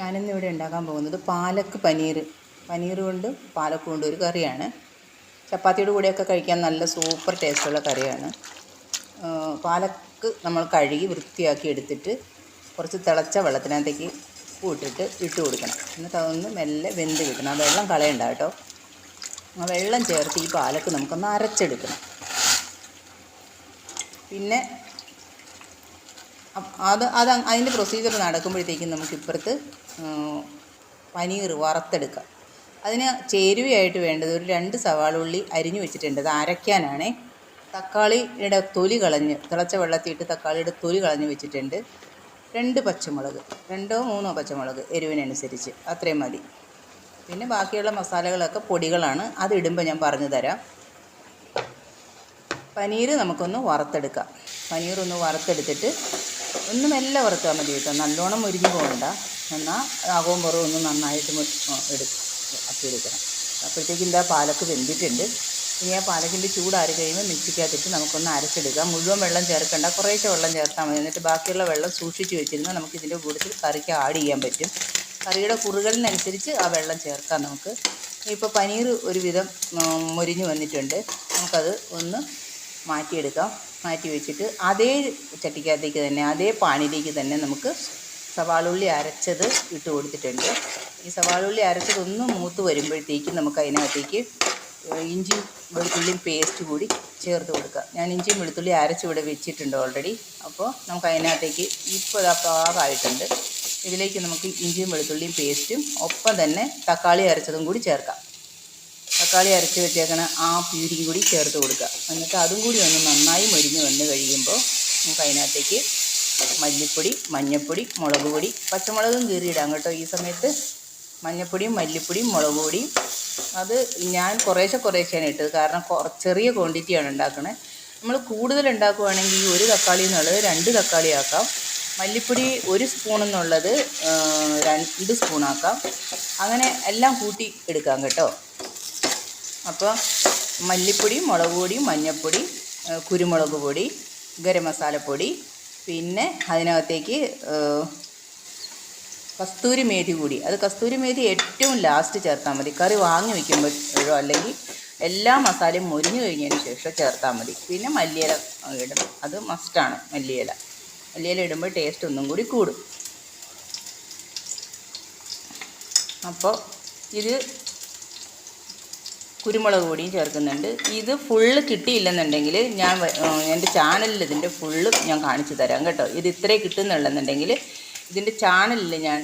ഞാനിന്നിവിടെ ഉണ്ടാക്കാൻ പോകുന്നത് പാലക്ക് പനീർ കൊണ്ട് പാലക്ക് കൊണ്ട് ഒരു കറിയാണ്. ചപ്പാത്തിയുടെ കൂടെയൊക്കെ കഴിക്കാൻ നല്ല സൂപ്പർ ടേസ്റ്റുള്ള കറിയാണ്. പാലക്ക് നമ്മൾ കഴുകി വൃത്തിയാക്കി എടുത്തിട്ട് കുറച്ച് തിളച്ച വെള്ളത്തിനകത്തേക്ക് ഇട്ട് കൊടുക്കണം. എന്നിട്ട് അതൊന്ന് മെല്ലെ വെന്ത് കിട്ടണം. ആ വെള്ളം കളയണ്ട കേട്ടോ. ആ വെള്ളം ചേർത്ത് ഈ പാലക്ക് നമുക്കൊന്ന് അരച്ചെടുക്കണം. പിന്നെ അതിൻ്റെ പ്രൊസീജിയർ നടക്കുമ്പോഴത്തേക്കും നമുക്കിപ്പുറത്ത് പനീർ വറുത്തെടുക്കാം. അതിന് ചേരുവയായിട്ട് വേണ്ടത് ഒരു 2 സവാള ഉള്ളി അരിഞ്ഞു വെച്ചിട്ടുണ്ട്. അത് അരയ്ക്കാനാണേ. തക്കാളിയുടെ തൊലി കളഞ്ഞ് തിളച്ച വെള്ളത്തിയിട്ട് തക്കാളിയുടെ തൊലി കളഞ്ഞ് വെച്ചിട്ടുണ്ട്. 2 പച്ചമുളക്, 2 3 പച്ചമുളക് എരിവിനനുസരിച്ച് അത്രയും മതി. പിന്നെ ബാക്കിയുള്ള മസാലകളൊക്കെ പൊടികളാണ്. അത് ഇടുമ്പോൾ ഞാൻ പറഞ്ഞു തരാം. പനീർ നമുക്കൊന്ന് വറുത്തെടുക്കാം. പനീർ ഒന്ന് വറുത്തെടുത്തിട്ട് ഒന്ന് മെല്ലെ വറുത്താൽ മതി കേട്ടോ. നല്ലോണം മുരിഞ്ഞു പോകണ്ട. എന്നാൽ ആകവും പുറവും ഒന്ന് നന്നായിട്ട് അപ്പിയെടുക്കണം. അപ്പോഴത്തേക്കും ഇതാ പാലക്ക് വെന്തിട്ടുണ്ട്. ഇനി ആ പാലക്കിൻ്റെ ചൂടാറി കഴിയുമ്പോൾ മിക്സിക്കകത്തിട്ട് നമുക്കൊന്ന് അരച്ചെടുക്കാം. മുഴുവൻ വെള്ളം ചേർക്കണ്ട, കുറേശ്ശെ വെള്ളം ചേർത്താൽ മതി. എന്നിട്ട് ബാക്കിയുള്ള വെള്ളം സൂക്ഷിച്ച് വെച്ചിരുന്നാൽ നമുക്കിതിൻ്റെ കൂട്ടത്തിൽ കറിക്ക് ആഡ് ചെയ്യാൻ പറ്റും. കറിയുടെ കുറുകലിനനുസരിച്ച് ആ വെള്ളം ചേർക്കാം നമുക്ക്. ഇപ്പോൾ പനീർ ഒരുവിധം മുരിഞ്ഞ് വന്നിട്ടുണ്ട്. നമുക്കത് ഒന്ന് മാറ്റിയെടുക്കാം. മാറ്റി വെച്ചിട്ട് അതേ ചട്ടിക്കകത്തേക്ക് തന്നെ അതേ പാനിലേക്ക് തന്നെ നമുക്ക് സവാളുള്ളി അരച്ചത് ഇട്ട് കൊടുത്തിട്ടുണ്ട്. ഈ സവാളുള്ളി അരച്ചതൊന്ന് മൂത്ത് വരുമ്പോഴത്തേക്കും നമുക്ക് അതിനകത്തേക്ക് ഇഞ്ചി വെളുത്തുള്ളിയും പേസ്റ്റ് കൂടി ചേർത്ത് കൊടുക്കുക. ഞാൻ ഇഞ്ചിയും വെളുത്തുള്ളി അരച്ചിവിടെ വെച്ചിട്ടുണ്ട് ഓൾറെഡി. അപ്പോൾ നമുക്ക് അതിനകത്തേക്ക് ഇപ്പോൾ ഇതാ പാകമായിട്ടുണ്ട്. ഇതിലേക്ക് നമുക്ക് ഇഞ്ചിയും വെളുത്തുള്ളിയും പേസ്റ്റും ഒപ്പം തന്നെ തക്കാളി അരച്ചതും കൂടി ചേർക്കാം. തക്കാളി അരച്ച് വെച്ചേക്കണ ആ പ്യൂരിയും കൂടി ചേർത്ത് കൊടുക്കുക. എന്നിട്ട് അതും കൂടി ഒന്ന് നന്നായി മൊരിഞ്ഞ് വന്ന് കഴിയുമ്പോൾ നമുക്ക് അതിനകത്തേക്ക് മല്ലിപ്പൊടി, മഞ്ഞൾപ്പൊടി, മുളക് പൊടി, പച്ചമുളകും കീറിയിടാം കേട്ടോ ഈ സമയത്ത്. മഞ്ഞൾപ്പൊടിയും മല്ലിപ്പൊടിയും മുളക് പൊടിയും അത് ഞാൻ കുറേശ്ശെയാണ് ഇട്ടത്. കാരണം ചെറിയ ക്വാണ്ടിറ്റിയാണ് ഉണ്ടാക്കണത്. നമ്മൾ കൂടുതൽ ഉണ്ടാക്കുകയാണെങ്കിൽ 1 തക്കാളി എന്നുള്ളത് 2 തക്കാളി ആക്കാം. മല്ലിപ്പൊടി 1 സ്പൂൺ എന്നുള്ളത് 2 സ്പൂണാക്കാം. അങ്ങനെ എല്ലാം കൂട്ടി എടുക്കാം കേട്ടോ. അപ്പോൾ മല്ലിപ്പൊടി, മുളക് പൊടി, മഞ്ഞൾപ്പൊടി, കുരുമുളക് പൊടി, ഗരം മസാലപ്പൊടി, പിന്നെ അതിനകത്തേക്ക് കസ്തൂരി മേഥി കൂടി. അത് കസ്തൂരി മേഥി ഏറ്റവും ലാസ്റ്റ് ചേർത്താൽ മതി. കറി വാങ്ങി വയ്ക്കുമ്പോഴോ അല്ലെങ്കിൽ എല്ലാ മസാലയും മൊരിഞ്ഞു കഴിഞ്ഞതിന് ശേഷം ചേർത്താൽ മതി. പിന്നെ മല്ലിയില ഇടണം, അത് മസ്റ്റാണ്. മല്ലിയില ഇടുമ്പോൾ ടേസ്റ്റ് ഒന്നും കൂടി കൂടും. അപ്പോൾ ഇത് കുരുമുളക് പൊടിയും ചേർക്കുന്നുണ്ട്. ഇത് ഫുള്ള് കിട്ടിയില്ലെന്നുണ്ടെങ്കിൽ ഞാൻ എൻ്റെ ചാനലിൽ ഇതിൻ്റെ ഫുള്ള് ഞാൻ കാണിച്ചു തരാം കേട്ടോ. ഇത് ഇത്രേ കിട്ടുന്നുള്ളെന്നുണ്ടെങ്കിൽ ഇതിൻ്റെ ചാനലിൽ ഞാൻ